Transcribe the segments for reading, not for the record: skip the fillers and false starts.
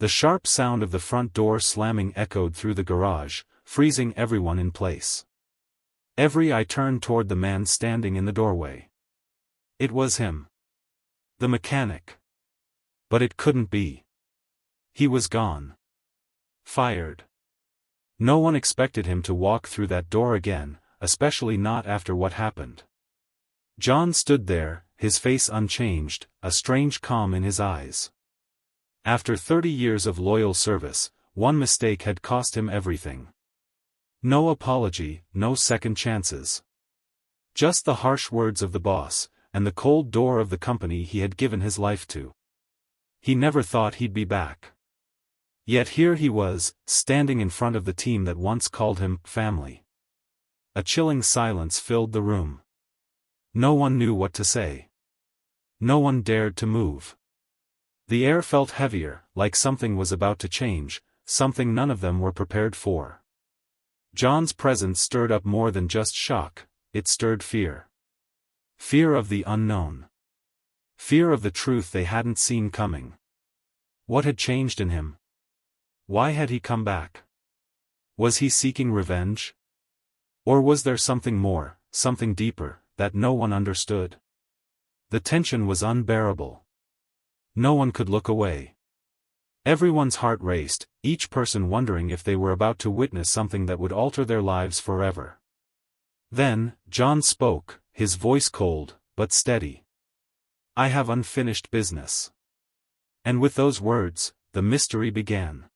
The sharp sound of the front door slamming echoed through the garage, freezing everyone in place. Every eye turned toward the man standing in the doorway. It was him. The mechanic. But it couldn't be. He was gone. Fired. No one expected him to walk through that door again, especially not after what happened. John stood there, his face unchanged, a strange calm in his eyes. After 30 years of loyal service, one mistake had cost him everything. No apology, no second chances. Just the harsh words of the boss, and the cold door of the company he had given his life to. He never thought he'd be back. Yet here he was, standing in front of the team that once called him family. A chilling silence filled the room. No one knew what to say. No one dared to move. The air felt heavier, like something was about to change, something none of them were prepared for. John's presence stirred up more than just shock, it stirred fear. Fear of the unknown. Fear of the truth they hadn't seen coming. What had changed in him? Why had he come back? Was he seeking revenge? Or was there something more, something deeper, that no one understood? The tension was unbearable. No one could look away. Everyone's heart raced, each person wondering if they were about to witness something that would alter their lives forever. Then, John spoke, his voice cold, but steady. "I have unfinished business." And with those words, the mystery began.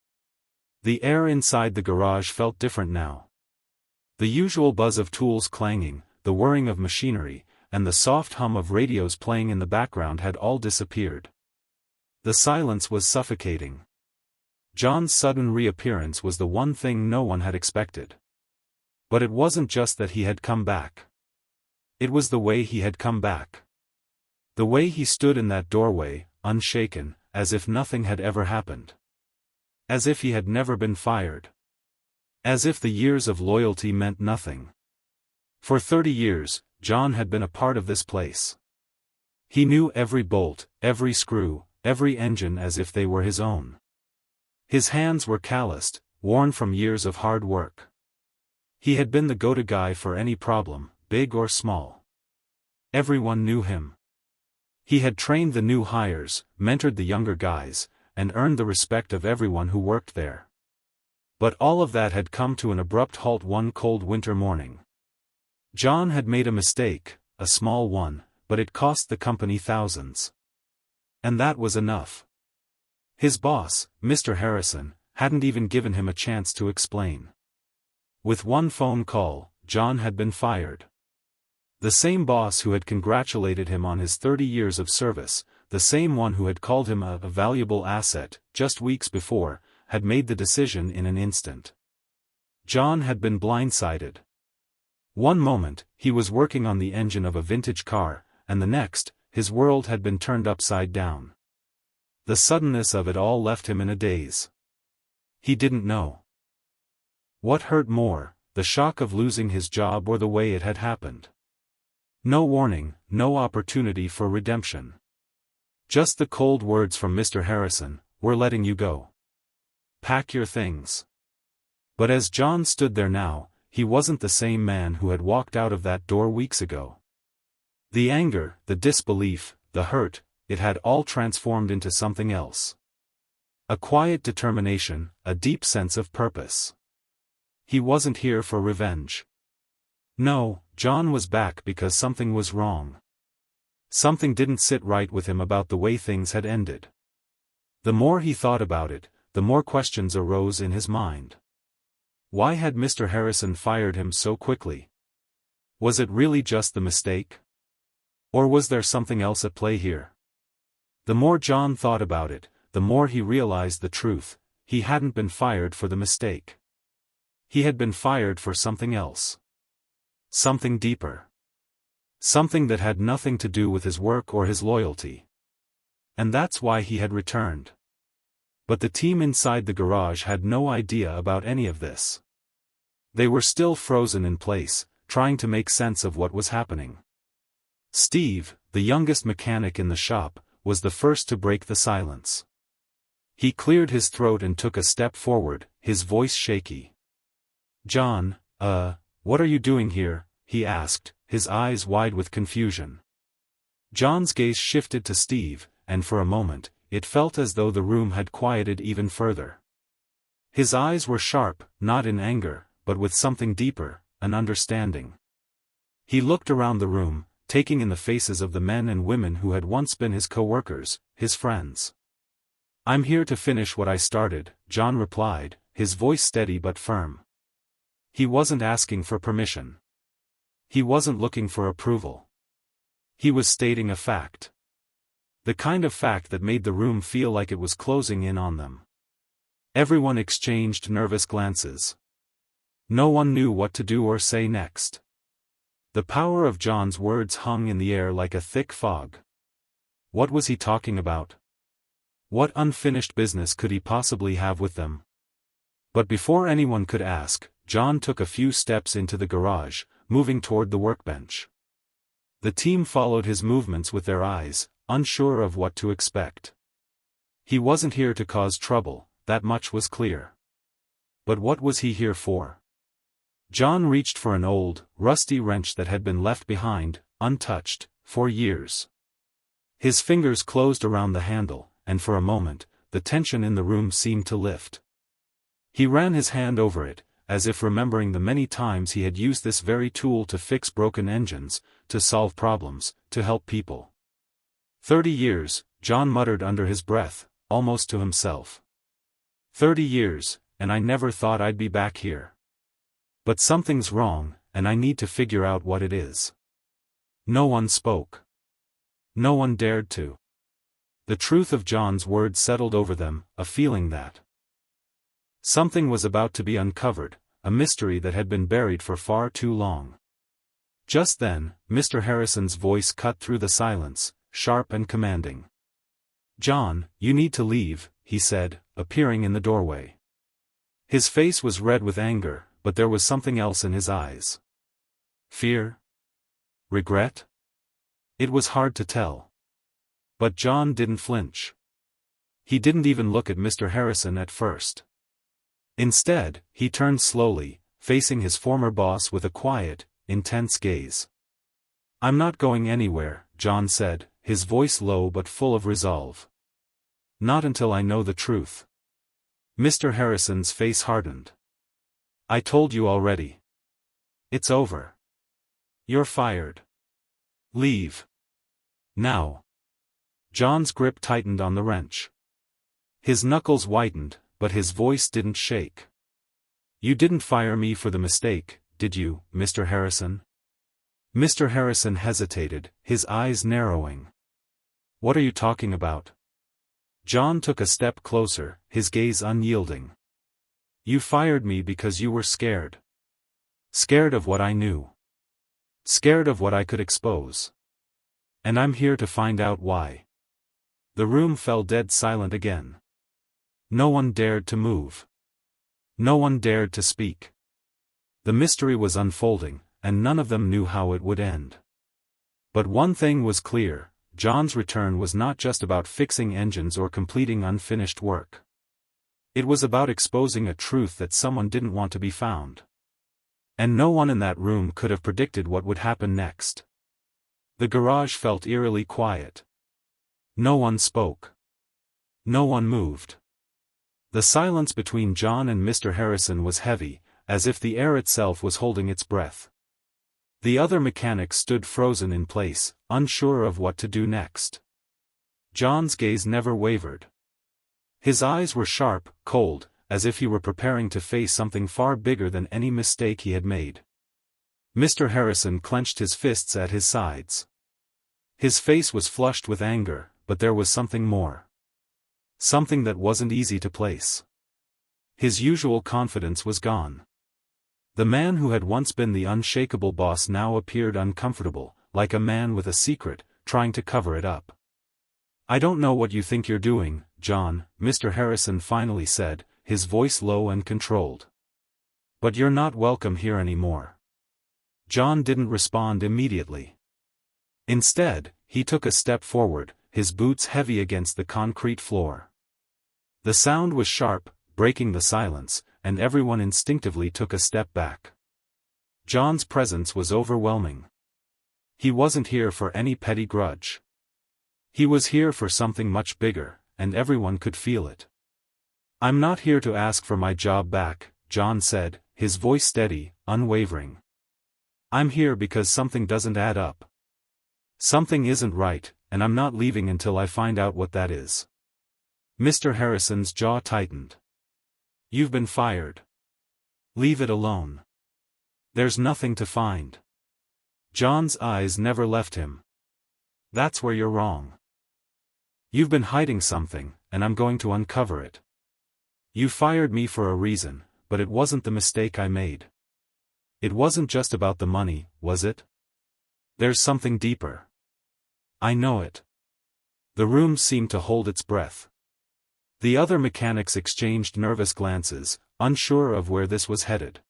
The air inside the garage felt different now. The usual buzz of tools clanging, the whirring of machinery, and the soft hum of radios playing in the background had all disappeared. The silence was suffocating. John's sudden reappearance was the one thing no one had expected. But it wasn't just that he had come back. It was the way he had come back. The way he stood in that doorway, unshaken, as if nothing had ever happened. As if he had never been fired. As if the years of loyalty meant nothing. For 30 years, John had been a part of this place. He knew every bolt, every screw, every engine as if they were his own. His hands were calloused, worn from years of hard work. He had been the go-to guy for any problem, big or small. Everyone knew him. He had trained the new hires, mentored the younger guys, and earned the respect of everyone who worked there. But all of that had come to an abrupt halt one cold winter morning. John had made a mistake, a small one, but it cost the company thousands. And that was enough. His boss, Mr. Harrison, hadn't even given him a chance to explain. With one phone call, John had been fired. The same boss who had congratulated him on his 30 years of service, the same one who had called him a valuable asset, just weeks before, had made the decision in an instant. John had been blindsided. One moment, he was working on the engine of a vintage car, and the next, his world had been turned upside down. The suddenness of it all left him in a daze. He didn't know. What hurt more, the shock of losing his job or the way it had happened? No warning, no opportunity for redemption. Just the cold words from Mr. Harrison, "We're letting you go. Pack your things." But as John stood there now, he wasn't the same man who had walked out of that door weeks ago. The anger, the disbelief, the hurt, it had all transformed into something else. A quiet determination, a deep sense of purpose. He wasn't here for revenge. No, John was back because something was wrong. Something didn't sit right with him about the way things had ended. The more he thought about it, the more questions arose in his mind. Why had Mr. Harrison fired him so quickly? Was it really just the mistake? Or was there something else at play here? The more John thought about it, the more he realized the truth: he hadn't been fired for the mistake. He had been fired for something else. Something deeper. Something that had nothing to do with his work or his loyalty. And that's why he had returned. But the team inside the garage had no idea about any of this. They were still frozen in place, trying to make sense of what was happening. Steve, the youngest mechanic in the shop, was the first to break the silence. He cleared his throat and took a step forward, his voice shaky. "John, what are you doing here?" he asked, his eyes wide with confusion. John's gaze shifted to Steve, and for a moment, it felt as though the room had quieted even further. His eyes were sharp, not in anger, but with something deeper, an understanding. He looked around the room, taking in the faces of the men and women who had once been his co-workers, his friends. "I'm here to finish what I started," John replied, his voice steady but firm. He wasn't asking for permission. He wasn't looking for approval. He was stating a fact. The kind of fact that made the room feel like it was closing in on them. Everyone exchanged nervous glances. No one knew what to do or say next. The power of John's words hung in the air like a thick fog. What was he talking about? What unfinished business could he possibly have with them? But before anyone could ask, John took a few steps into the garage, moving toward the workbench. The team followed his movements with their eyes, unsure of what to expect. He wasn't here to cause trouble, that much was clear. But what was he here for? John reached for an old, rusty wrench that had been left behind, untouched, for years. His fingers closed around the handle, and for a moment, the tension in the room seemed to lift. He ran his hand over it, as if remembering the many times he had used this very tool to fix broken engines, to solve problems, to help people. 30 years, John muttered under his breath, almost to himself. 30 years, and I never thought I'd be back here. But something's wrong, and I need to figure out what it is. No one spoke. No one dared to. The truth of John's words settled over them, a feeling that something was about to be uncovered, a mystery that had been buried for far too long. Just then, Mr. Harrison's voice cut through the silence, sharp and commanding. "John, you need to leave," he said, appearing in the doorway. His face was red with anger, but there was something else in his eyes. Fear? Regret? It was hard to tell. But John didn't flinch. He didn't even look at Mr. Harrison at first. Instead, he turned slowly, facing his former boss with a quiet, intense gaze. "I'm not going anywhere," John said, his voice low but full of resolve. "Not until I know the truth." Mr. Harrison's face hardened. "I told you already. It's over. You're fired. Leave. Now." John's grip tightened on the wrench. His knuckles whitened, but his voice didn't shake. "You didn't fire me for the mistake, did you, Mr. Harrison?" Mr. Harrison hesitated, his eyes narrowing. "What are you talking about?" John took a step closer, his gaze unyielding. "You fired me because you were scared. Scared of what I knew. Scared of what I could expose. And I'm here to find out why." The room fell dead silent again. No one dared to move. No one dared to speak. The mystery was unfolding, and none of them knew how it would end. But one thing was clear, John's return was not just about fixing engines or completing unfinished work. It was about exposing a truth that someone didn't want to be found. And no one in that room could have predicted what would happen next. The garage felt eerily quiet. No one spoke. No one moved. The silence between John and Mr. Harrison was heavy, as if the air itself was holding its breath. The other mechanics stood frozen in place, unsure of what to do next. John's gaze never wavered. His eyes were sharp, cold, as if he were preparing to face something far bigger than any mistake he had made. Mr. Harrison clenched his fists at his sides. His face was flushed with anger, but there was something more. Something that wasn't easy to place. His usual confidence was gone. The man who had once been the unshakable boss now appeared uncomfortable, like a man with a secret, trying to cover it up. "I don't know what you think you're doing, John," Mr. Harrison finally said, his voice low and controlled. "But you're not welcome here anymore." John didn't respond immediately. Instead, he took a step forward, his boots heavy against the concrete floor. The sound was sharp, breaking the silence, and everyone instinctively took a step back. John's presence was overwhelming. He wasn't here for any petty grudge. He was here for something much bigger, and everyone could feel it. "I'm not here to ask for my job back," John said, his voice steady, unwavering. "I'm here because something doesn't add up. Something isn't right, and I'm not leaving until I find out what that is." Mr. Harrison's jaw tightened. "You've been fired. Leave it alone. There's nothing to find." John's eyes never left him. "That's where you're wrong. You've been hiding something, and I'm going to uncover it. You fired me for a reason, but it wasn't the mistake I made. It wasn't just about the money, was it? There's something deeper. I know it." The room seemed to hold its breath. The other mechanics exchanged nervous glances, unsure of where this was headed.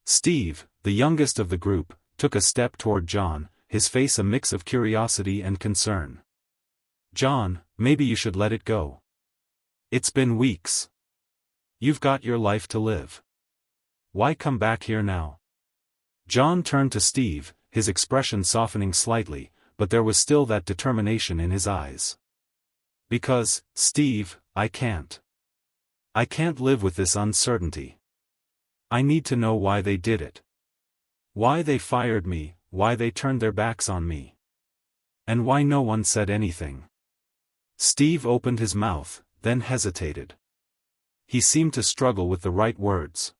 Steve, the youngest of the group, took a step toward John, his face a mix of curiosity and concern. "John, maybe you should let it go. It's been weeks. You've got your life to live. Why come back here now?" John turned to Steve, his expression softening slightly, but there was still that determination in his eyes. "Because, Steve, I can't. I can't live with this uncertainty. I need to know why they did it. Why they fired me, why they turned their backs on me. And why no one said anything." Steve opened his mouth, then hesitated. He seemed to struggle with the right words.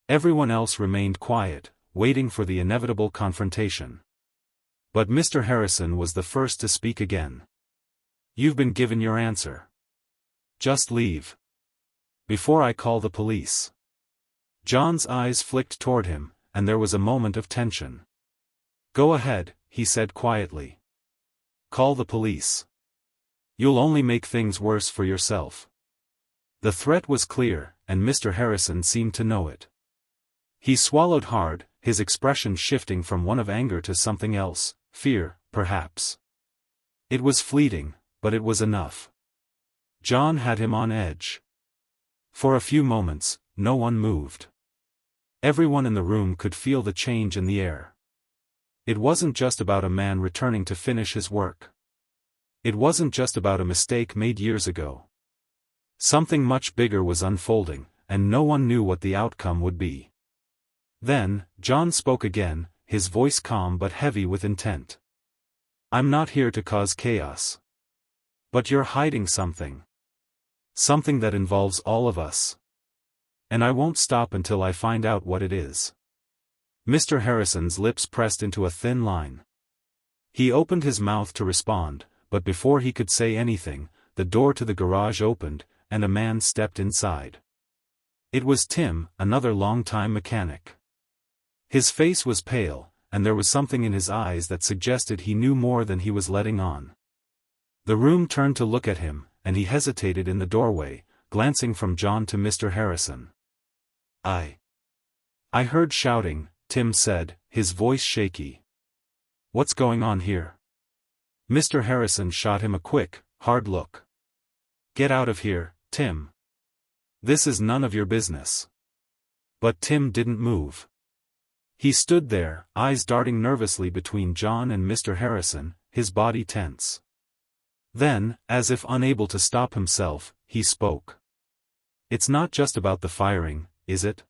Everyone else remained quiet, waiting for the inevitable confrontation. But Mr. Harrison was the first to speak again. "You've been given your answer. Just leave. Before I call the police." John's eyes flicked toward him, and there was a moment of tension. "Go ahead," he said quietly. "Call the police. You'll only make things worse for yourself." The threat was clear, and Mr. Harrison seemed to know it. He swallowed hard, his expression shifting from one of anger to something else, fear, perhaps. It was fleeting, but it was enough. John had him on edge. For a few moments, no one moved. Everyone in the room could feel the change in the air. It wasn't just about a man returning to finish his work. It wasn't just about a mistake made years ago. Something much bigger was unfolding, and no one knew what the outcome would be. Then, John spoke again, his voice calm but heavy with intent. "I'm not here to cause chaos. But you're hiding something. Something that involves all of us. And I won't stop until I find out what it is." Mr. Harrison's lips pressed into a thin line. He opened his mouth to respond, but before he could say anything, the door to the garage opened, and a man stepped inside. It was Tim, another long-time mechanic. His face was pale, and there was something in his eyes that suggested he knew more than he was letting on. The room turned to look at him, and he hesitated in the doorway, glancing from John to Mr. Harrison. I heard shouting," Tim said, his voice shaky. "What's going on here?" Mr. Harrison shot him a quick, hard look. "Get out of here, Tim. This is none of your business." But Tim didn't move. He stood there, eyes darting nervously between John and Mr. Harrison, his body tense. Then, as if unable to stop himself, he spoke. "It's not just about the firing, is it?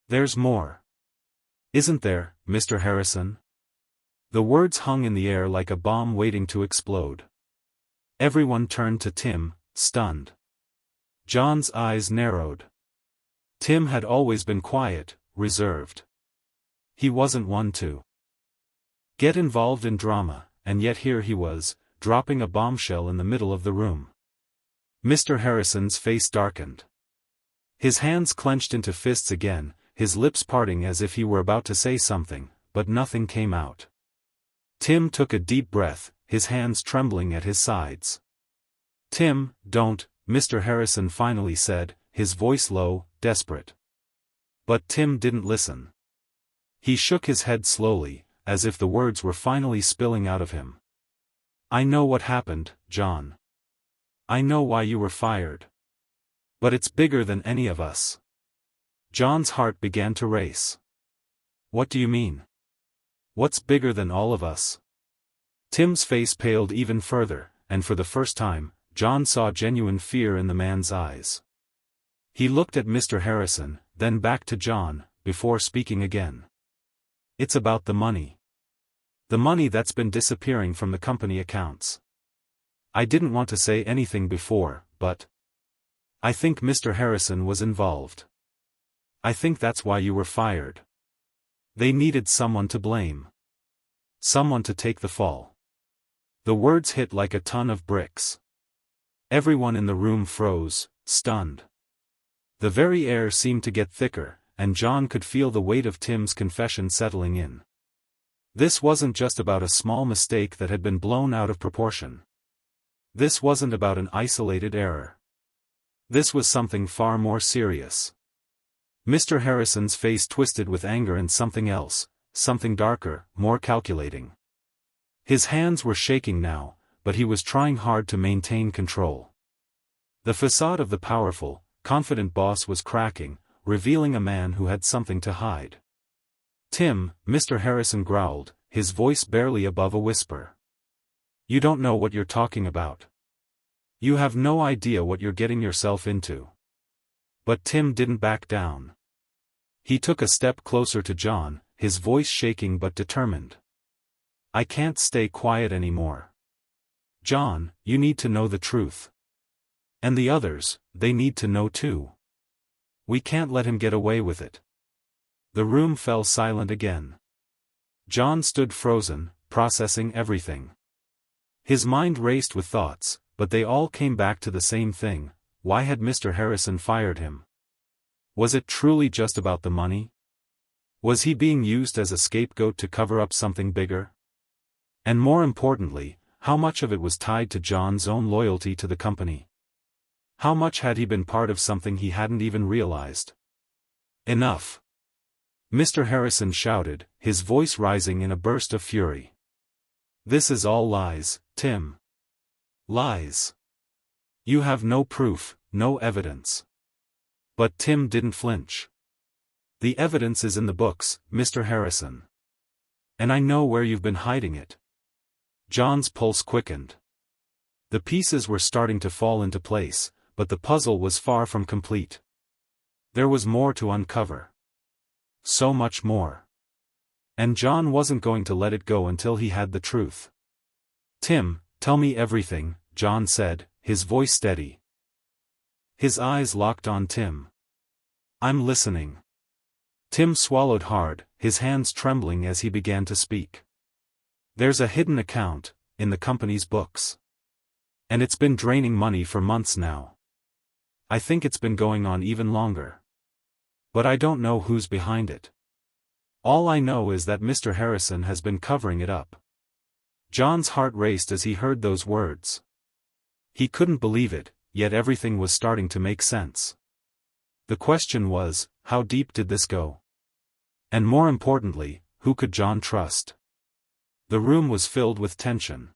There's more. Isn't there, Mr. Harrison?" The words hung in the air like a bomb waiting to explode. Everyone turned to Tim, stunned. John's eyes narrowed. Tim had always been quiet, reserved. He wasn't one to get involved in drama, and yet here he was, dropping a bombshell in the middle of the room. Mr. Harrison's face darkened. His hands clenched into fists again, his lips parting as if he were about to say something, but nothing came out. Tim took a deep breath, his hands trembling at his sides. "Tim, don't," Mr. Harrison finally said, his voice low, desperate. But Tim didn't listen. He shook his head slowly, as if the words were finally spilling out of him. "I know what happened, John. I know why you were fired. But it's bigger than any of us. John's heart began to race. What do you mean? What's bigger than all of us? Tim's face paled even further, and for the first time, John saw genuine fear in the man's eyes. He looked at Mr. Harrison, then back to John, before speaking again. It's about the money. The money that's been disappearing from the company accounts. I didn't want to say anything before, but I think Mr. Harrison was involved. I think that's why you were fired. They needed someone to blame. Someone to take the fall. The words hit like a ton of bricks. Everyone in the room froze, stunned. The very air seemed to get thicker, and John could feel the weight of Tim's confession settling in. This wasn't just about a small mistake that had been blown out of proportion. This wasn't about an isolated error. This was something far more serious. Mr. Harrison's face twisted with anger and something else, something darker, more calculating. His hands were shaking now, but he was trying hard to maintain control. The facade of the powerful, confident boss was cracking, revealing a man who had something to hide. Tim, Mr. Harrison growled, his voice barely above a whisper. You don't know what you're talking about. You have no idea what you're getting yourself into. But Tim didn't back down. He took a step closer to John, his voice shaking but determined. I can't stay quiet anymore. John, you need to know the truth. And the others, they need to know too. We can't let him get away with it. The room fell silent again. John stood frozen, processing everything. His mind raced with thoughts, but they all came back to the same thing. Why had Mr. Harrison fired him? Was it truly just about the money? Was he being used as a scapegoat to cover up something bigger? And more importantly, how much of it was tied to John's own loyalty to the company? How much had he been part of something he hadn't even realized? Enough! Mr. Harrison shouted, his voice rising in a burst of fury. This is all lies, Tim. Lies. You have no proof, no evidence. But Tim didn't flinch. The evidence is in the books, Mr. Harrison. And I know where you've been hiding it. John's pulse quickened. The pieces were starting to fall into place, but the puzzle was far from complete. There was more to uncover. So much more. And John wasn't going to let it go until he had the truth. Tim, tell me everything, John said, his voice steady. His eyes locked on Tim. I'm listening. Tim swallowed hard, his hands trembling as he began to speak. There's a hidden account, in the company's books. And it's been draining money for months now. I think it's been going on even longer. But I don't know who's behind it. All I know is that Mr. Harrison has been covering it up. John's heart raced as he heard those words. He couldn't believe it, yet everything was starting to make sense. The question was, how deep did this go? And more importantly, who could John trust? The room was filled with tension.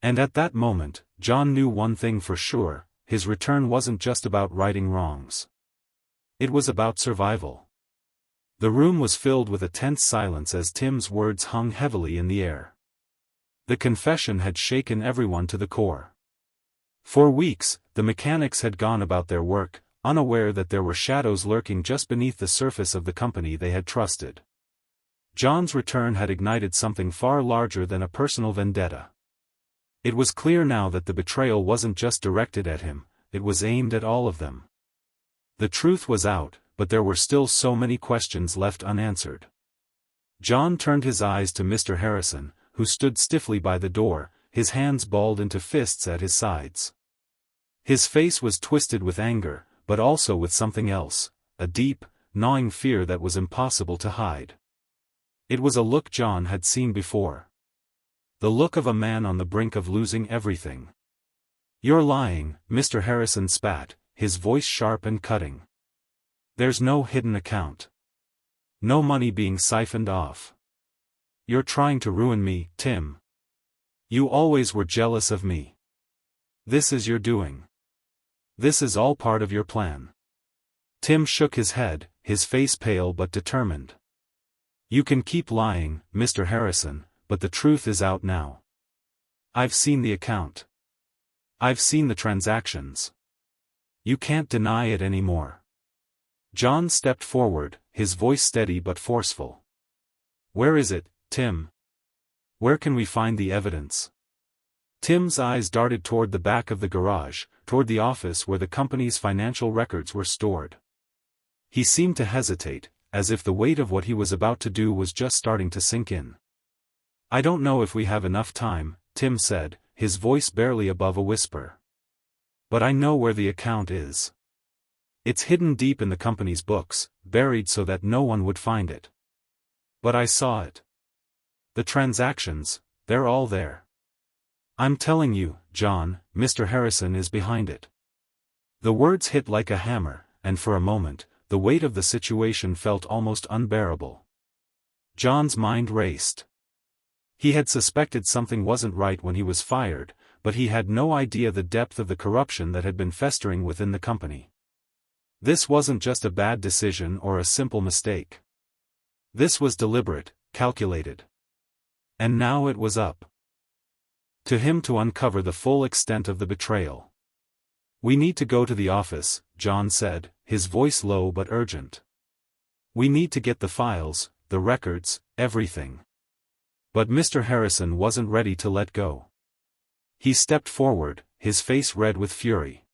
And at that moment, John knew one thing for sure, his return wasn't just about righting wrongs. It was about survival. The room was filled with a tense silence as Tim's words hung heavily in the air. The confession had shaken everyone to the core. For weeks, the mechanics had gone about their work, unaware that there were shadows lurking just beneath the surface of the company they had trusted. John's return had ignited something far larger than a personal vendetta. It was clear now that the betrayal wasn't just directed at him, it was aimed at all of them. The truth was out, but there were still so many questions left unanswered. John turned his eyes to Mr. Harrison, who stood stiffly by the door, his hands balled into fists at his sides. His face was twisted with anger, but also with something else, a deep, gnawing fear that was impossible to hide. It was a look John had seen before. The look of a man on the brink of losing everything. You're lying, Mr. Harrison spat, his voice sharp and cutting. There's no hidden account. No money being siphoned off. You're trying to ruin me, Tim. You always were jealous of me. This is your doing. This is all part of your plan. Tim shook his head, his face pale but determined. You can keep lying, Mr. Harrison, but the truth is out now. I've seen the account. I've seen the transactions. You can't deny it anymore. John stepped forward, his voice steady but forceful. Where is it, Tim? Where can we find the evidence? Tim's eyes darted toward the back of the garage, toward the office where the company's financial records were stored. He seemed to hesitate, as if the weight of what he was about to do was just starting to sink in. I don't know if we have enough time, Tim said, his voice barely above a whisper. But I know where the account is. It's hidden deep in the company's books, buried so that no one would find it. But I saw it. The transactions, they're all there. I'm telling you, John, Mr. Harrison is behind it. The words hit like a hammer, and for a moment, the weight of the situation felt almost unbearable. John's mind raced. He had suspected something wasn't right when he was fired, but he had no idea the depth of the corruption that had been festering within the company. This wasn't just a bad decision or a simple mistake. This was deliberate, calculated. And now it was up to him to uncover the full extent of the betrayal. We need to go to the office, John said, his voice low but urgent. We need to get the files, the records, everything. But Mr. Harrison wasn't ready to let go. He stepped forward, his face red with fury.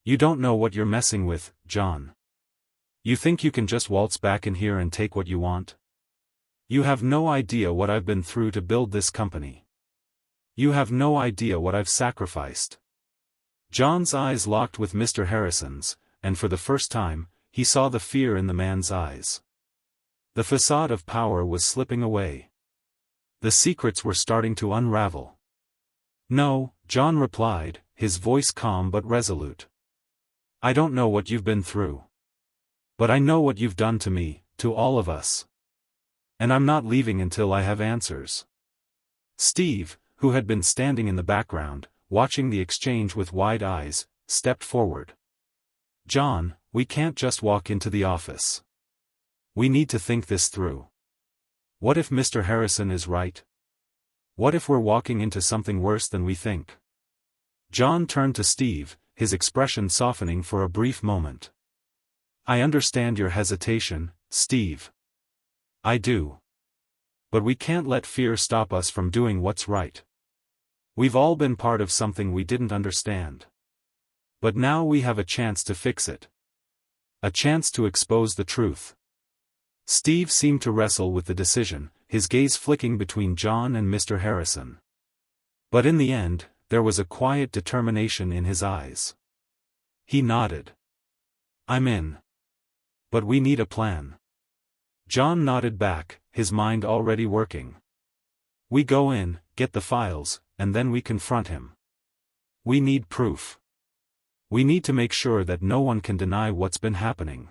You don't know what you're messing with, John. You think you can just waltz back in here and take what you want? You have no idea what I've been through to build this company. You have no idea what I've sacrificed. John's eyes locked with Mr. Harrison's, and for the first time, he saw the fear in the man's eyes. The facade of power was slipping away. The secrets were starting to unravel. No, John replied, his voice calm but resolute. I don't know what you've been through. But I know what you've done to me, to all of us. And I'm not leaving until I have answers. Steve, who had been standing in the background, watching the exchange with wide eyes, stepped forward. John, we can't just walk into the office. We need to think this through. What if Mr. Harrison is right? What if we're walking into something worse than we think? John turned to Steve, his expression softening for a brief moment. I understand your hesitation, Steve. I do. But we can't let fear stop us from doing what's right. We've all been part of something we didn't understand. But now we have a chance to fix it. A chance to expose the truth. Steve seemed to wrestle with the decision, his gaze flicking between John and Mr. Harrison. But in the end, there was a quiet determination in his eyes. He nodded. I'm in. But we need a plan. John nodded back, his mind already working. We go in, get the files, and then we confront him. We need proof. We need to make sure that no one can deny what's been happening.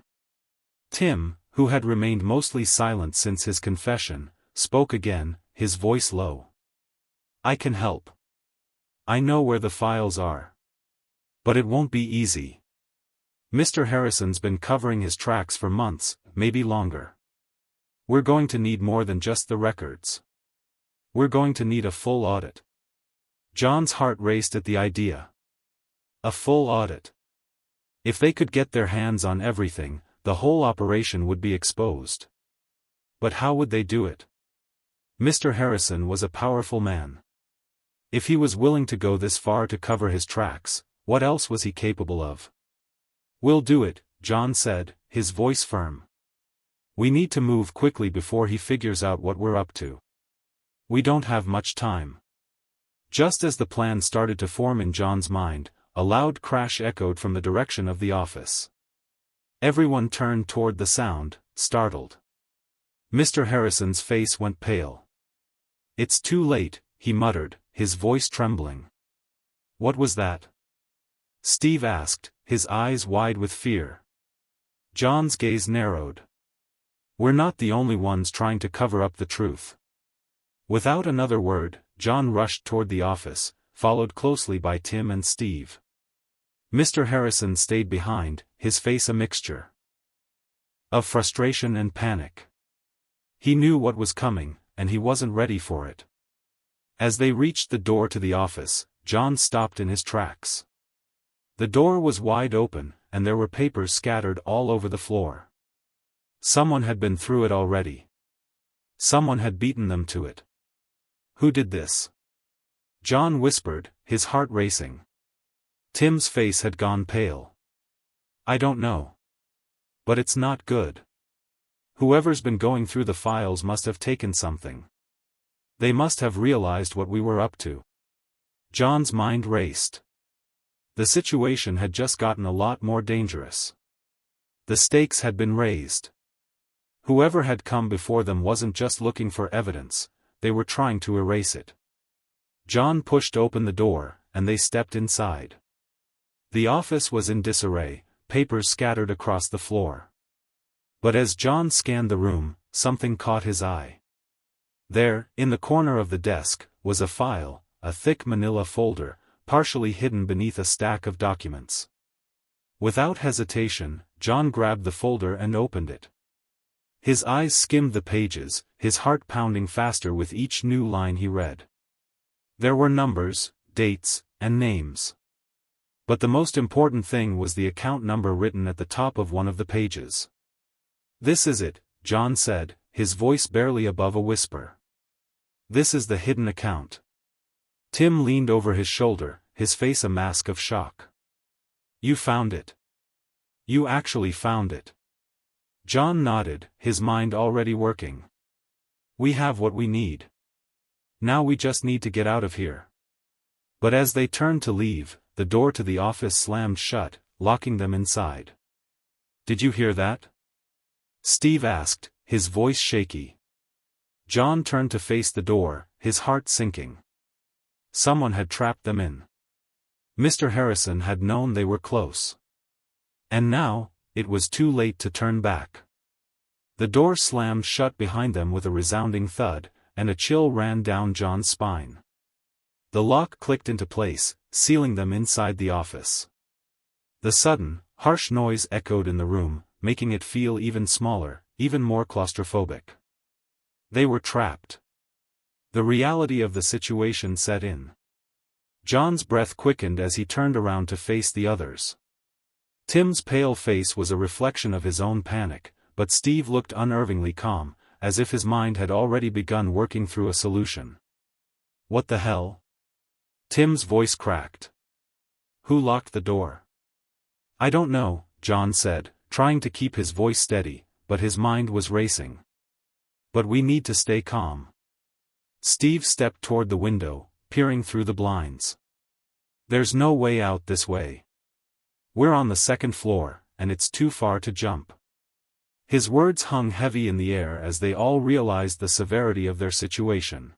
Tim, who had remained mostly silent since his confession, spoke again, his voice low. I can help. I know where the files are. But it won't be easy. Mr. Harrison's been covering his tracks for months, maybe longer. We're going to need more than just the records. We're going to need a full audit. John's heart raced at the idea. A full audit. If they could get their hands on everything, the whole operation would be exposed. But how would they do it? Mr. Harrison was a powerful man. If he was willing to go this far to cover his tracks, what else was he capable of? We'll do it, John said, his voice firm. We need to move quickly before he figures out what we're up to. We don't have much time. Just as the plan started to form in John's mind, a loud crash echoed from the direction of the office. Everyone turned toward the sound, startled. Mr. Harrison's face went pale. It's too late, he muttered, his voice trembling. What was that? Steve asked, his eyes wide with fear. John's gaze narrowed. We're not the only ones trying to cover up the truth. Without another word, John rushed toward the office, followed closely by Tim and Steve. Mr. Harrison stayed behind, his face a mixture of frustration and panic. He knew what was coming, and he wasn't ready for it. As they reached the door to the office, John stopped in his tracks. The door was wide open, and there were papers scattered all over the floor. Someone had been through it already. Someone had beaten them to it. Who did this? John whispered, his heart racing. Tim's face had gone pale. I don't know. But it's not good. Whoever's been going through the files must have taken something. They must have realized what we were up to. John's mind raced. The situation had just gotten a lot more dangerous. The stakes had been raised. Whoever had come before them wasn't just looking for evidence, they were trying to erase it. John pushed open the door, and they stepped inside. The office was in disarray, papers scattered across the floor. But as John scanned the room, something caught his eye. There, in the corner of the desk, was a file, a thick manila folder, partially hidden beneath a stack of documents. Without hesitation, John grabbed the folder and opened it. His eyes skimmed the pages, his heart pounding faster with each new line he read. There were numbers, dates, and names. But the most important thing was the account number written at the top of one of the pages. This is it, John said, his voice barely above a whisper. This is the hidden account. Tim leaned over his shoulder, his face a mask of shock. You found it. You actually found it. John nodded, his mind already working. We have what we need. Now we just need to get out of here. But as they turned to leave, the door to the office slammed shut, locking them inside. Did you hear that? Steve asked, his voice shaky. John turned to face the door, his heart sinking. Someone had trapped them in. Mr. Harrison had known they were close. And now, it was too late to turn back. The door slammed shut behind them with a resounding thud, and a chill ran down John's spine. The lock clicked into place, sealing them inside the office. The sudden, harsh noise echoed in the room, making it feel even smaller, even more claustrophobic. They were trapped. The reality of the situation set in. John's breath quickened as he turned around to face the others. Tim's pale face was a reflection of his own panic, but Steve looked unnervingly calm, as if his mind had already begun working through a solution. What the hell? Tim's voice cracked. Who locked the door? I don't know, John said, trying to keep his voice steady, but his mind was racing. But we need to stay calm. Steve stepped toward the window, peering through the blinds. There's no way out this way. We're on the second floor, and it's too far to jump. His words hung heavy in the air as they all realized the severity of their situation.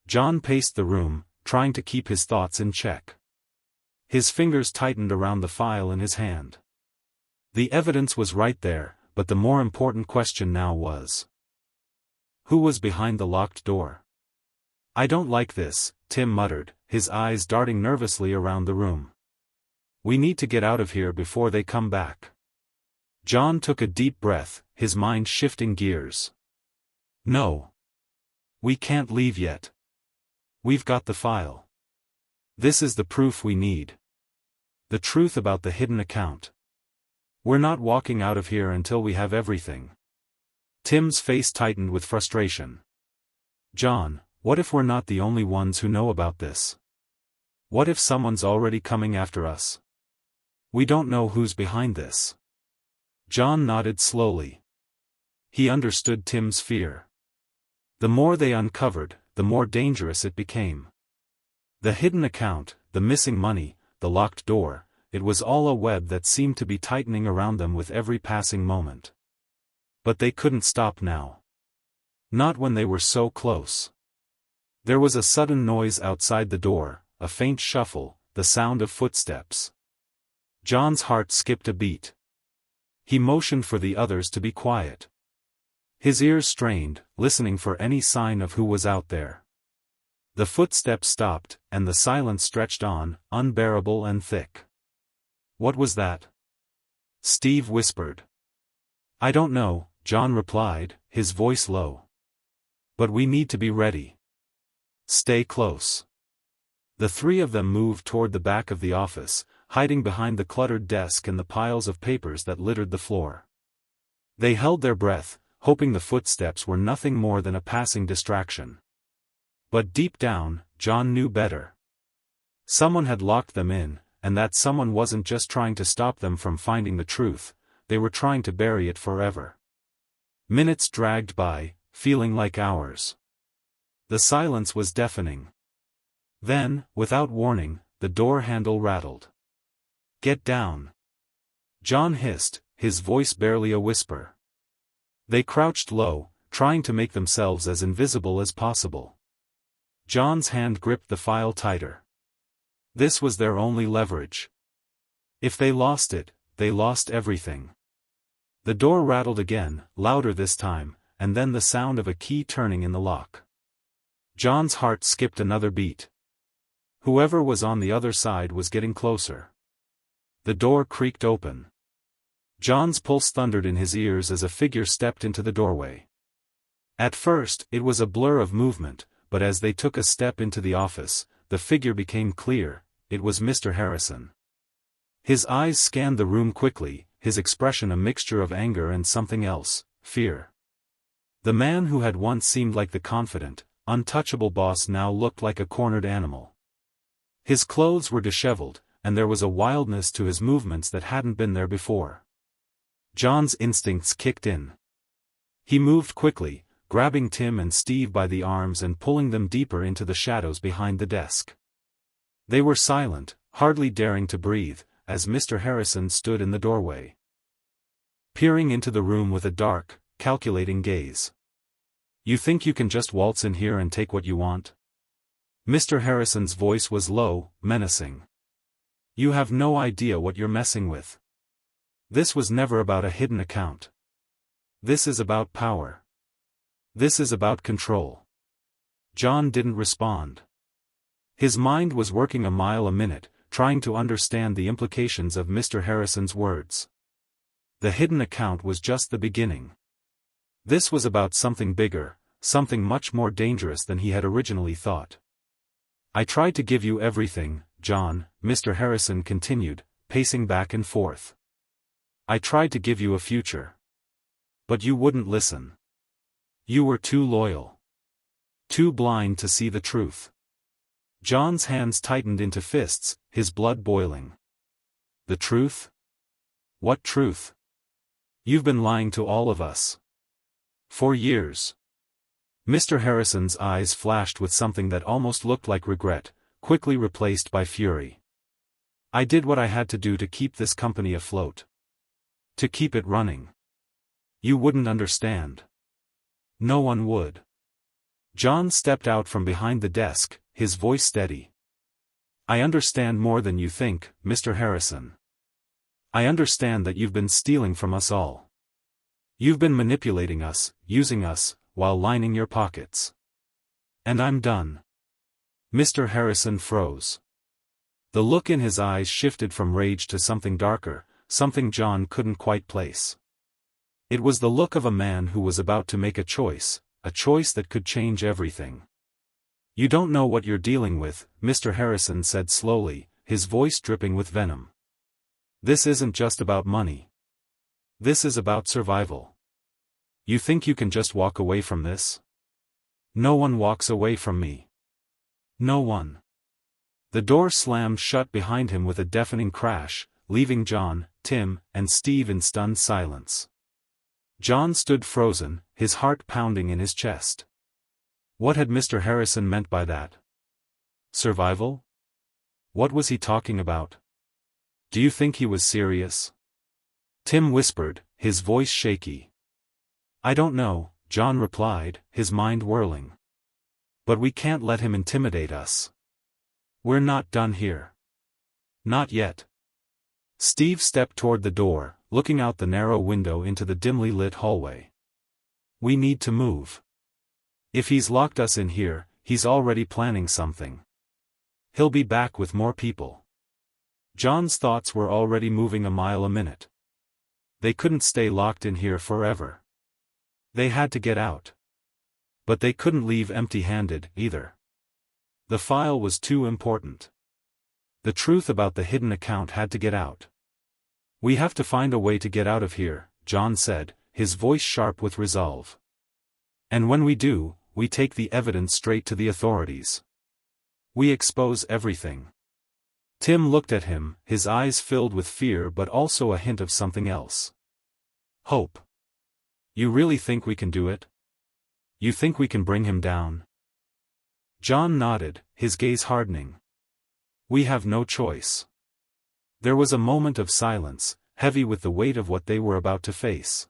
John paced the room, trying to keep his thoughts in check. His fingers tightened around the file in his hand. The evidence was right there, but the more important question now was: who was behind the locked door? I don't like this, Tim muttered, his eyes darting nervously around the room. We need to get out of here before they come back. John took a deep breath, his mind shifting gears. No. We can't leave yet. We've got the file. This is the proof we need. The truth about the hidden account. We're not walking out of here until we have everything. Tim's face tightened with frustration. John, what if we're not the only ones who know about this? What if someone's already coming after us? We don't know who's behind this. John nodded slowly. He understood Tim's fear. The more they uncovered, the more dangerous it became. The hidden account, the missing money, the locked door, it was all a web that seemed to be tightening around them with every passing moment. But they couldn't stop now. Not when they were so close. There was a sudden noise outside the door, a faint shuffle, the sound of footsteps. John's heart skipped a beat. He motioned for the others to be quiet. His ears strained, listening for any sign of who was out there. The footsteps stopped, and the silence stretched on, unbearable and thick. What was that? Steve whispered. I don't know, John replied, his voice low. But we need to be ready. Stay close. The three of them moved toward the back of the office, hiding behind the cluttered desk and the piles of papers that littered the floor. They held their breath, hoping the footsteps were nothing more than a passing distraction. But deep down, John knew better. Someone had locked them in, and that someone wasn't just trying to stop them from finding the truth, they were trying to bury it forever. Minutes dragged by, feeling like hours. The silence was deafening. Then, without warning, the door handle rattled. Get down. John hissed, his voice barely a whisper. They crouched low, trying to make themselves as invisible as possible. John's hand gripped the file tighter. This was their only leverage. If they lost it, they lost everything. The door rattled again, louder this time, and then the sound of a key turning in the lock. John's heart skipped another beat. Whoever was on the other side was getting closer. The door creaked open. John's pulse thundered in his ears as a figure stepped into the doorway. At first, it was a blur of movement, but as they took a step into the office, the figure became clear. It was Mr. Harrison. His eyes scanned the room quickly, his expression a mixture of anger and something else, fear. The man who had once seemed like the confident, untouchable boss now looked like a cornered animal. His clothes were disheveled, and there was a wildness to his movements that hadn't been there before. John's instincts kicked in. He moved quickly, grabbing Tim and Steve by the arms and pulling them deeper into the shadows behind the desk. They were silent, hardly daring to breathe, as Mr. Harrison stood in the doorway, peering into the room with a dark, calculating gaze. You think you can just waltz in here and take what you want? Mr. Harrison's voice was low, menacing. You have no idea what you're messing with. This was never about a hidden account. This is about power. This is about control. John didn't respond. His mind was working a mile a minute, trying to understand the implications of Mr. Harrison's words. The hidden account was just the beginning. This was about something bigger, something much more dangerous than he had originally thought. I tried to give you everything, John, Mr. Harrison continued, pacing back and forth. I tried to give you a future. But you wouldn't listen. You were too loyal. Too blind to see the truth. John's hands tightened into fists, his blood boiling. The truth? What truth? You've been lying to all of us. For years. Mr. Harrison's eyes flashed with something that almost looked like regret, quickly replaced by fury. I did what I had to do to keep this company afloat. To keep it running. You wouldn't understand. No one would. John stepped out from behind the desk, his voice steady. I understand more than you think, Mr. Harrison. I understand that you've been stealing from us all. You've been manipulating us, using us, while lining your pockets. And I'm done. Mr. Harrison froze. The look in his eyes shifted from rage to something darker, something John couldn't quite place. It was the look of a man who was about to make a choice that could change everything. You don't know what you're dealing with, Mr. Harrison said slowly, his voice dripping with venom. This isn't just about money. This is about survival. You think you can just walk away from this? No one walks away from me. No one. The door slammed shut behind him with a deafening crash, leaving John, Tim, and Steve in stunned silence. John stood frozen, his heart pounding in his chest. What had Mr. Harrison meant by that? Survival? What was he talking about? Do you think he was serious? Tim whispered, his voice shaky. I don't know, John replied, his mind whirling. But we can't let him intimidate us. We're not done here. Not yet. Steve stepped toward the door, looking out the narrow window into the dimly lit hallway. We need to move. If he's locked us in here, he's already planning something. He'll be back with more people. John's thoughts were already moving a mile a minute. They couldn't stay locked in here forever. They had to get out. But they couldn't leave empty-handed, either. The file was too important. The truth about the hidden account had to get out. "We have to find a way to get out of here," John said, his voice sharp with resolve. "And when we do, we take the evidence straight to the authorities. We expose everything." Tim looked at him, his eyes filled with fear but also a hint of something else. "Hope. You really think we can do it? You think we can bring him down?" John nodded, his gaze hardening. "We have no choice." There was a moment of silence, heavy with the weight of what they were about to face.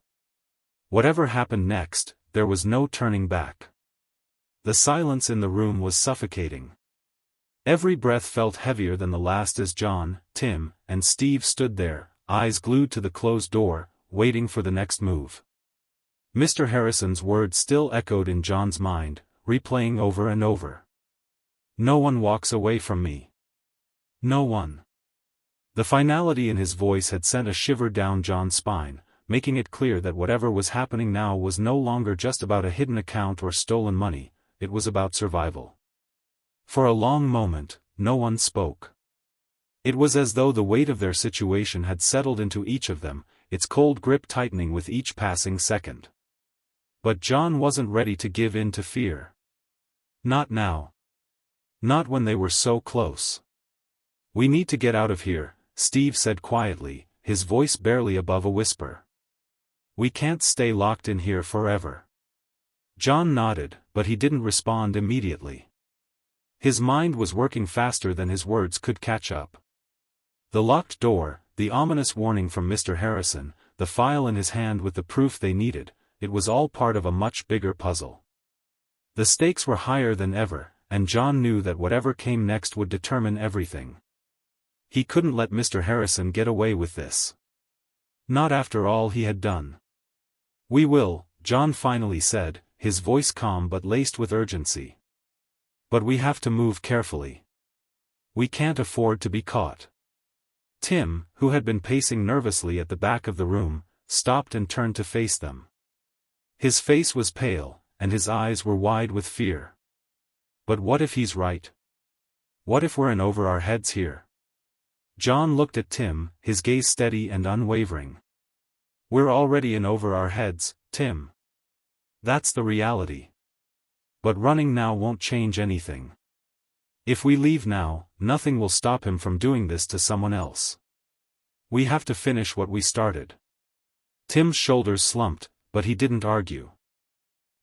Whatever happened next, there was no turning back. The silence in the room was suffocating. Every breath felt heavier than the last as John, Tim, and Steve stood there, eyes glued to the closed door, waiting for the next move. Mr. Harrison's words still echoed in John's mind, replaying over and over. "No one walks away from me. No one." The finality in his voice had sent a shiver down John's spine, making it clear that whatever was happening now was no longer just about a hidden account or stolen money, it was about survival. For a long moment, no one spoke. It was as though the weight of their situation had settled into each of them, its cold grip tightening with each passing second. But John wasn't ready to give in to fear. Not now. Not when they were so close. "We need to get out of here," Steve said quietly, his voice barely above a whisper. "We can't stay locked in here forever." John nodded, but he didn't respond immediately. His mind was working faster than his words could catch up. The locked door, the ominous warning from Mr. Harrison, the file in his hand with the proof they needed, it was all part of a much bigger puzzle. The stakes were higher than ever, and John knew that whatever came next would determine everything. He couldn't let Mr. Harrison get away with this. Not after all he had done. "We will," John finally said, his voice calm but laced with urgency. "But we have to move carefully. We can't afford to be caught." Tim, who had been pacing nervously at the back of the room, stopped and turned to face them. His face was pale, and his eyes were wide with fear. "But what if he's right? What if we're in over our heads here?" John looked at Tim, his gaze steady and unwavering. "We're already in over our heads, Tim. That's the reality. But running now won't change anything. If we leave now, nothing will stop him from doing this to someone else. We have to finish what we started." Tim's shoulders slumped, but he didn't argue.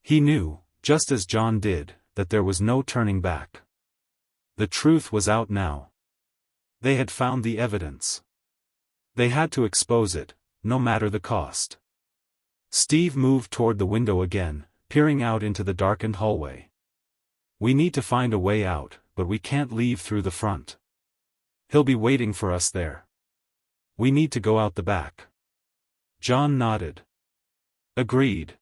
He knew, just as John did, that there was no turning back. The truth was out now. They had found the evidence. They had to expose it, no matter the cost. Steve moved toward the window again, peering out into the darkened hallway. "We need to find a way out, but we can't leave through the front. He'll be waiting for us there. We need to go out the back." John nodded. "Agreed.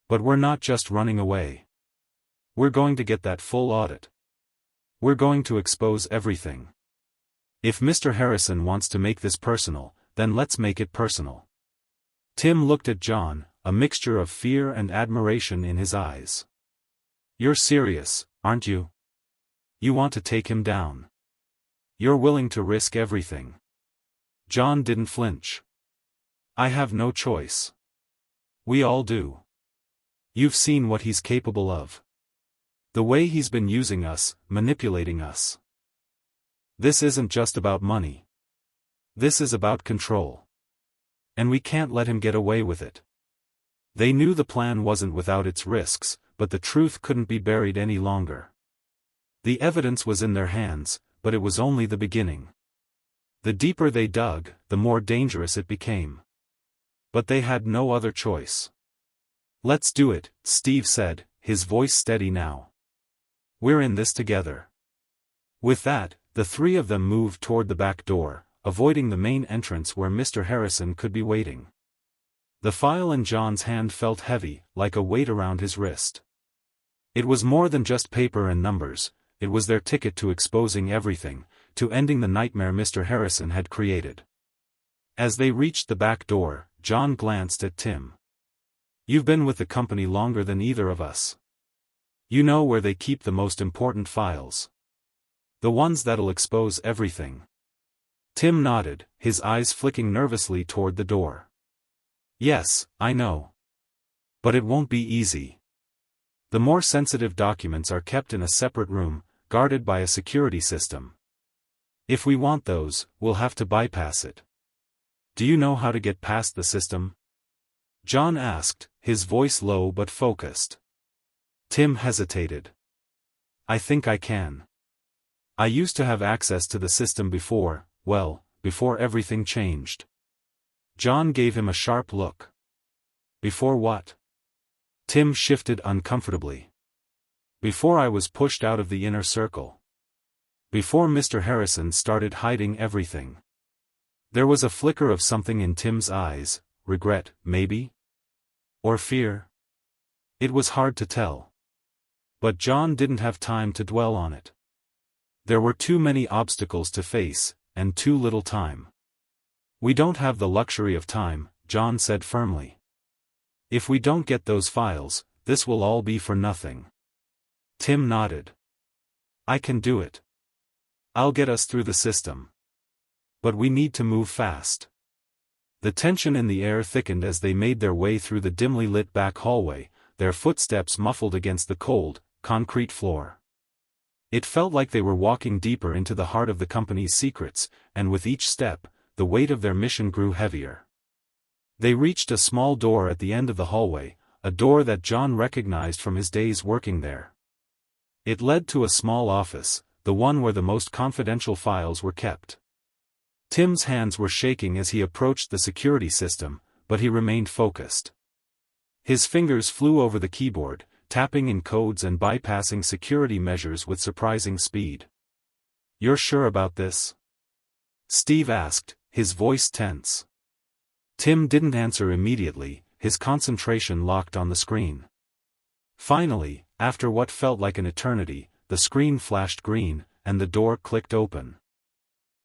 But we're not just running away. We're going to get that full audit. We're going to expose everything. If Mr. Harrison wants to make this personal, then let's make it personal." Tim looked at John, a mixture of fear and admiration in his eyes. "You're serious, aren't you? You want to take him down. You're willing to risk everything." John didn't flinch. "I have no choice. We all do. You've seen what he's capable of. The way he's been using us, manipulating us. This isn't just about money. This is about control. And we can't let him get away with it." They knew the plan wasn't without its risks, but the truth couldn't be buried any longer. The evidence was in their hands, but it was only the beginning. The deeper they dug, the more dangerous it became. But they had no other choice. "Let's do it," Steve said, his voice steady now. "We're in this together." With that, the three of them moved toward the back door, avoiding the main entrance where Mr. Harrison could be waiting. The file in John's hand felt heavy, like a weight around his wrist. It was more than just paper and numbers, it was their ticket to exposing everything, to ending the nightmare Mr. Harrison had created. As they reached the back door, John glanced at Tim. "You've been with the company longer than either of us. You know where they keep the most important files. The ones that'll expose everything." Tim nodded, his eyes flicking nervously toward the door. "Yes, I know. But it won't be easy. The more sensitive documents are kept in a separate room, guarded by a security system. If we want those, we'll have to bypass it. Do you know how to get past the system?" John asked, his voice low but focused. Tim hesitated. "I think I can. I used to have access to the system before, well, before everything changed." John gave him a sharp look. "Before what?" Tim shifted uncomfortably. "Before I was pushed out of the inner circle. Before Mr. Harrison started hiding everything." There was a flicker of something in Tim's eyes, regret, maybe? Or fear? It was hard to tell. But John didn't have time to dwell on it. There were too many obstacles to face, and too little time. "We don't have the luxury of time," John said firmly. "If we don't get those files, this will all be for nothing." Tim nodded. "I can do it. I'll get us through the system. But we need to move fast." The tension in the air thickened as they made their way through the dimly lit back hallway, their footsteps muffled against the cold, concrete floor. It felt like they were walking deeper into the heart of the company's secrets, and with each step, the weight of their mission grew heavier. They reached a small door at the end of the hallway, a door that John recognized from his days working there. It led to a small office, the one where the most confidential files were kept. Tim's hands were shaking as he approached the security system, but he remained focused. His fingers flew over the keyboard, tapping in codes and bypassing security measures with surprising speed. "You're sure about this?" Steve asked, his voice tense. Tim didn't answer immediately, his concentration locked on the screen. Finally, after what felt like an eternity, the screen flashed green, and the door clicked open.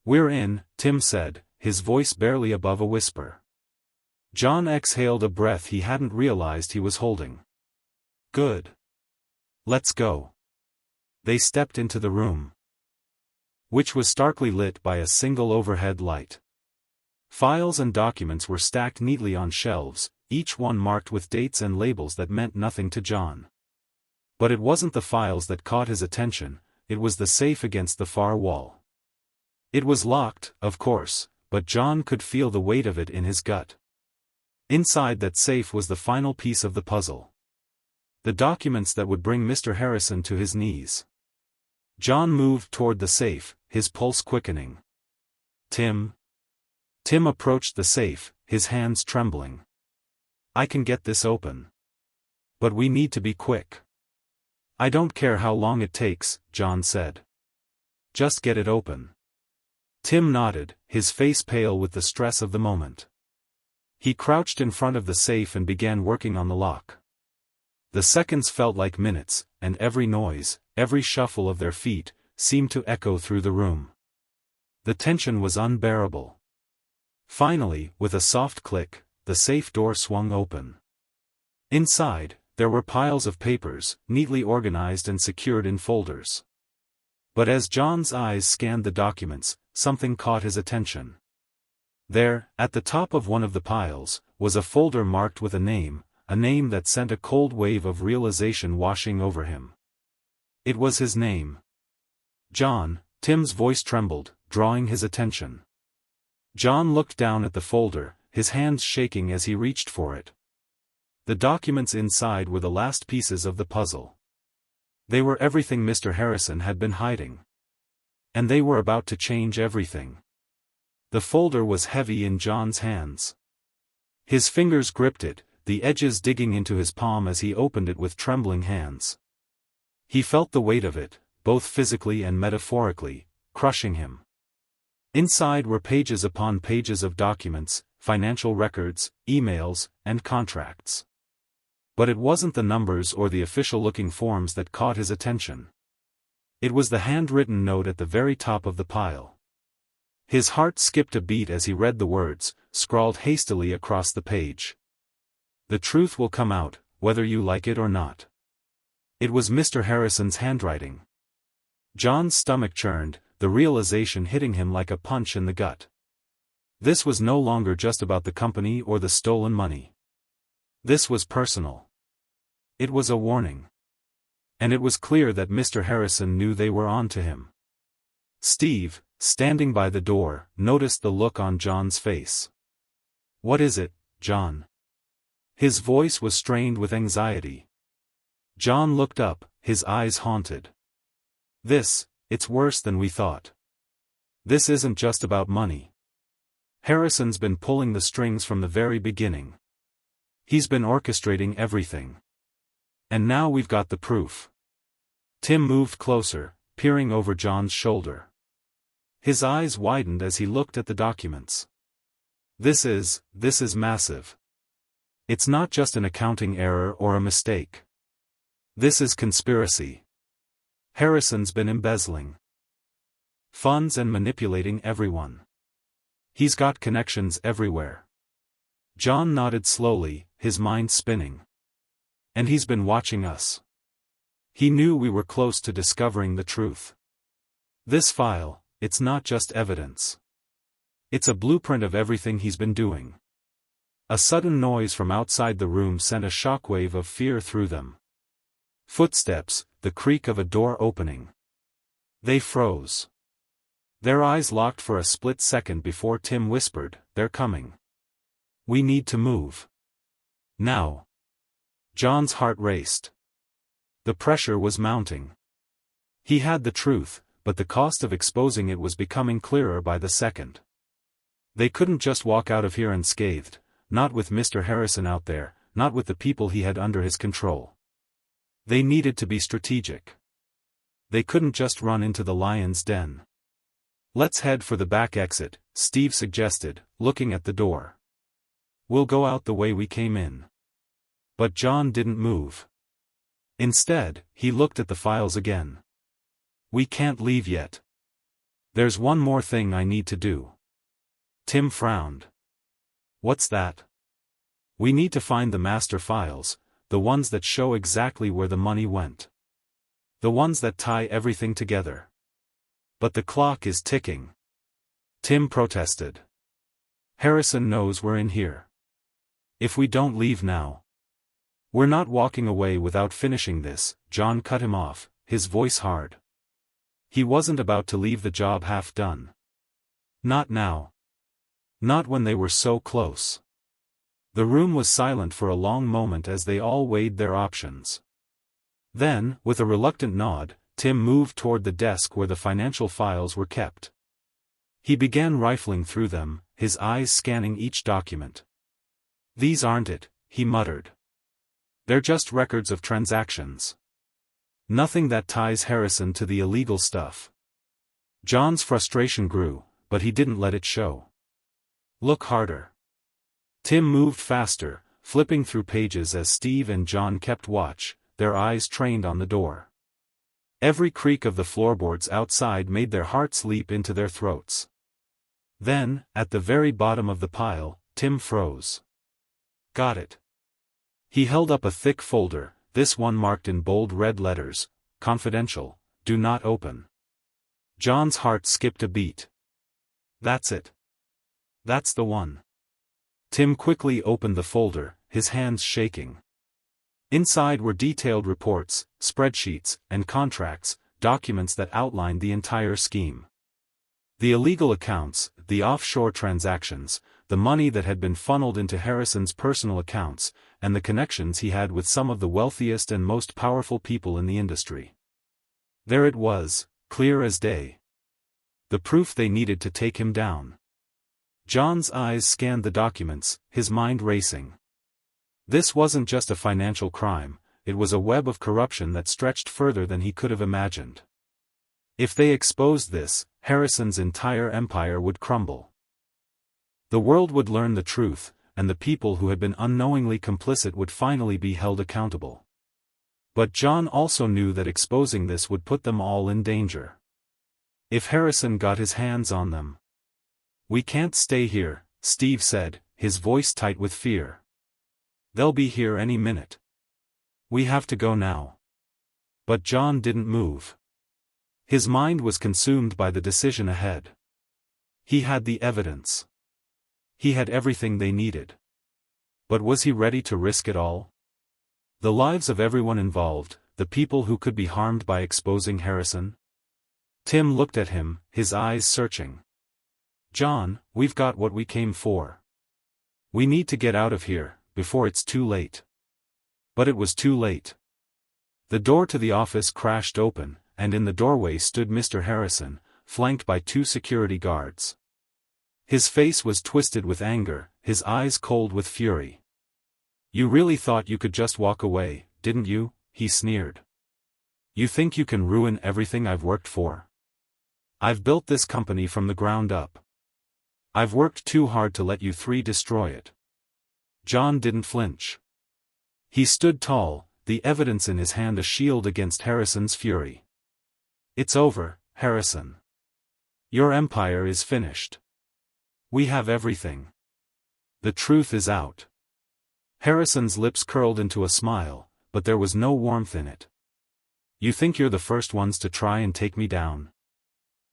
"We're in," Tim said, his voice barely above a whisper. John exhaled a breath he hadn't realized he was holding. "Good. Let's go." They stepped into the room, which was starkly lit by a single overhead light. Files and documents were stacked neatly on shelves, each one marked with dates and labels that meant nothing to John. But it wasn't the files that caught his attention, it was the safe against the far wall. It was locked, of course, but John could feel the weight of it in his gut. Inside that safe was the final piece of the puzzle. The documents that would bring Mr. Harrison to his knees. John moved toward the safe, his pulse quickening. "Tim." Tim approached the safe, his hands trembling. "I can get this open. But we need to be quick." "I don't care how long it takes," John said. "Just get it open." Tim nodded, his face pale with the stress of the moment. He crouched in front of the safe and began working on the lock. The seconds felt like minutes, and every noise, every shuffle of their feet, seemed to echo through the room. The tension was unbearable. Finally, with a soft click, the safe door swung open. Inside, there were piles of papers, neatly organized and secured in folders. But as John's eyes scanned the documents, something caught his attention. There, at the top of one of the piles, was a folder marked with a name that sent a cold wave of realization washing over him. It was his name. "John." Tim's voice trembled, drawing his attention. John looked down at the folder, his hands shaking as he reached for it. The documents inside were the last pieces of the puzzle. They were everything Mr. Harrison had been hiding. And they were about to change everything. The folder was heavy in John's hands. His fingers gripped it, the edges digging into his palm as he opened it with trembling hands. He felt the weight of it, both physically and metaphorically, crushing him. Inside were pages upon pages of documents, financial records, emails, and contracts. But it wasn't the numbers or the official-looking forms that caught his attention. It was the handwritten note at the very top of the pile. His heart skipped a beat as he read the words, scrawled hastily across the page. The truth will come out, whether you like it or not. It was Mr. Harrison's handwriting. John's stomach churned, the realization hitting him like a punch in the gut. This was no longer just about the company or the stolen money. This was personal. It was a warning. And it was clear that Mr. Harrison knew they were on to him. Steve, standing by the door, noticed the look on John's face. "What is it, John?" His voice was strained with anxiety. John looked up, his eyes haunted. It's worse than we thought. This isn't just about money. Harrison's been pulling the strings from the very beginning. He's been orchestrating everything. And now we've got the proof." Tim moved closer, peering over John's shoulder. His eyes widened as he looked at the documents. This is massive. It's not just an accounting error or a mistake. This is conspiracy. Harrison's been embezzling funds and manipulating everyone. He's got connections everywhere. John nodded slowly, his mind spinning. And he's been watching us. He knew we were close to discovering the truth. This file, it's not just evidence. It's a blueprint of everything he's been doing. A sudden noise from outside the room sent a shockwave of fear through them. Footsteps, the creak of a door opening. They froze. Their eyes locked for a split second before Tim whispered, "They're coming. We need to move. Now." John's heart raced. The pressure was mounting. He had the truth, but the cost of exposing it was becoming clearer by the second. They couldn't just walk out of here unscathed, not with Mr. Harrison out there, not with the people he had under his control. They needed to be strategic. They couldn't just run into the lion's den. "Let's head for the back exit," Steve suggested, looking at the door. "We'll go out the way we came in." But John didn't move. Instead, he looked at the files again. "We can't leave yet. There's one more thing I need to do." Tim frowned. "What's that?" "We need to find the master files, the ones that show exactly where the money went. The ones that tie everything together." "But the clock is ticking," Tim protested. "Harrison knows we're in here. If we don't leave now, we're not walking away without finishing this." John cut him off, his voice hard. He wasn't about to leave the job half done. Not now. Not when they were so close. The room was silent for a long moment as they all weighed their options. Then, with a reluctant nod, Tim moved toward the desk where the financial files were kept. He began rifling through them, his eyes scanning each document. "These aren't it," he muttered. "They're just records of transactions. Nothing that ties Harrison to the illegal stuff." John's frustration grew, but he didn't let it show. "Look harder." Tim moved faster, flipping through pages as Steve and John kept watch, their eyes trained on the door. Every creak of the floorboards outside made their hearts leap into their throats. Then, at the very bottom of the pile, Tim froze. "Got it." He held up a thick folder, this one marked in bold red letters, "Confidential, do not open." John's heart skipped a beat. "That's it. That's the one." Tim quickly opened the folder, his hands shaking. Inside were detailed reports, spreadsheets, and contracts, documents that outlined the entire scheme. The illegal accounts, the offshore transactions, the money that had been funneled into Harrison's personal accounts, and the connections he had with some of the wealthiest and most powerful people in the industry. There it was, clear as day. The proof they needed to take him down. John's eyes scanned the documents, his mind racing. This wasn't just a financial crime, it was a web of corruption that stretched further than he could have imagined. If they exposed this, Harrison's entire empire would crumble. The world would learn the truth, and the people who had been unknowingly complicit would finally be held accountable. But John also knew that exposing this would put them all in danger. If Harrison got his hands on them. "We can't stay here," Steve said, his voice tight with fear. "They'll be here any minute. We have to go now." But John didn't move. His mind was consumed by the decision ahead. He had the evidence. He had everything they needed. But was he ready to risk it all? The lives of everyone involved, the people who could be harmed by exposing Harrison? Tim looked at him, his eyes searching. "John, we've got what we came for. We need to get out of here, before it's too late." But it was too late. The door to the office crashed open, and in the doorway stood Mr. Harrison, flanked by 2 security guards. His face was twisted with anger, his eyes cold with fury. "You really thought you could just walk away, didn't you?" he sneered. "You think you can ruin everything I've worked for? I've built this company from the ground up. I've worked too hard to let you 3 destroy it." John didn't flinch. He stood tall, the evidence in his hand a shield against Harrison's fury. "It's over, Harrison. Your empire is finished. We have everything. The truth is out." Harrison's lips curled into a smile, but there was no warmth in it. "You think you're the first ones to try and take me down?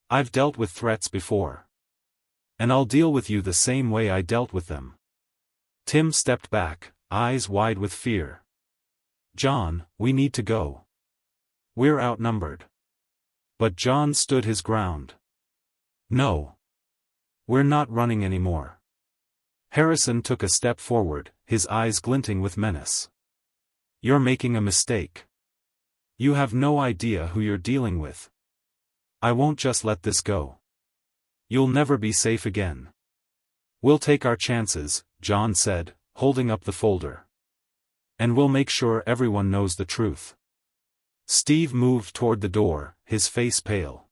I've dealt with threats before. And I'll deal with you the same way I dealt with them." Tim stepped back, eyes wide with fear. "John, we need to go. We're outnumbered." But John stood his ground. "No. We're not running anymore." Harrison took a step forward, his eyes glinting with menace. "You're making a mistake. You have no idea who you're dealing with. I won't just let this go. You'll never be safe again." "We'll take our chances," John said, holding up the folder. "And we'll make sure everyone knows the truth." Steve moved toward the door, his face pale.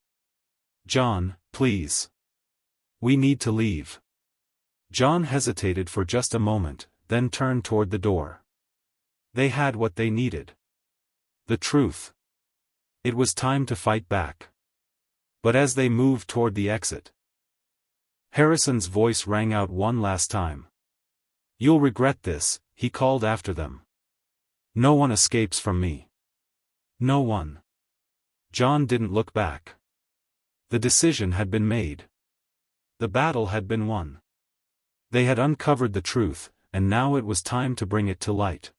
"John, please. We need to leave." John hesitated for just a moment, then turned toward the door. They had what they needed. The truth. It was time to fight back. But as they moved toward the exit, Harrison's voice rang out one last time. "You'll regret this," he called after them. "No one escapes from me. No one." John didn't look back. The decision had been made. The battle had been won. They had uncovered the truth, and now it was time to bring it to light.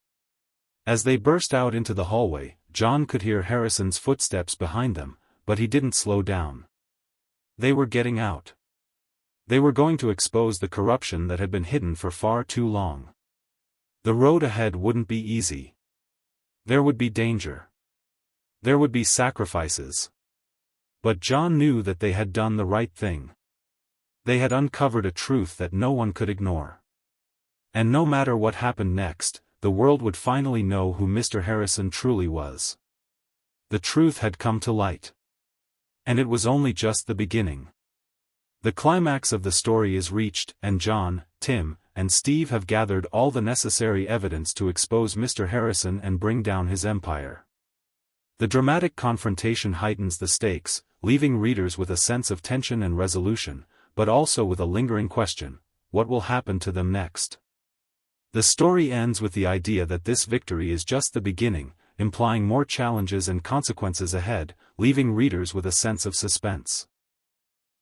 As they burst out into the hallway, John could hear Harrison's footsteps behind them, but he didn't slow down. They were getting out. They were going to expose the corruption that had been hidden for far too long. The road ahead wouldn't be easy. There would be danger. There would be sacrifices. But John knew that they had done the right thing. They had uncovered a truth that no one could ignore. And no matter what happened next, the world would finally know who Mr. Harrison truly was. The truth had come to light. And it was only just the beginning. The climax of the story is reached, and John, Tim, and Steve have gathered all the necessary evidence to expose Mr. Harrison and bring down his empire. The dramatic confrontation heightens the stakes, leaving readers with a sense of tension and resolution, but also with a lingering question: what will happen to them next? The story ends with the idea that this victory is just the beginning, implying more challenges and consequences ahead, leaving readers with a sense of suspense.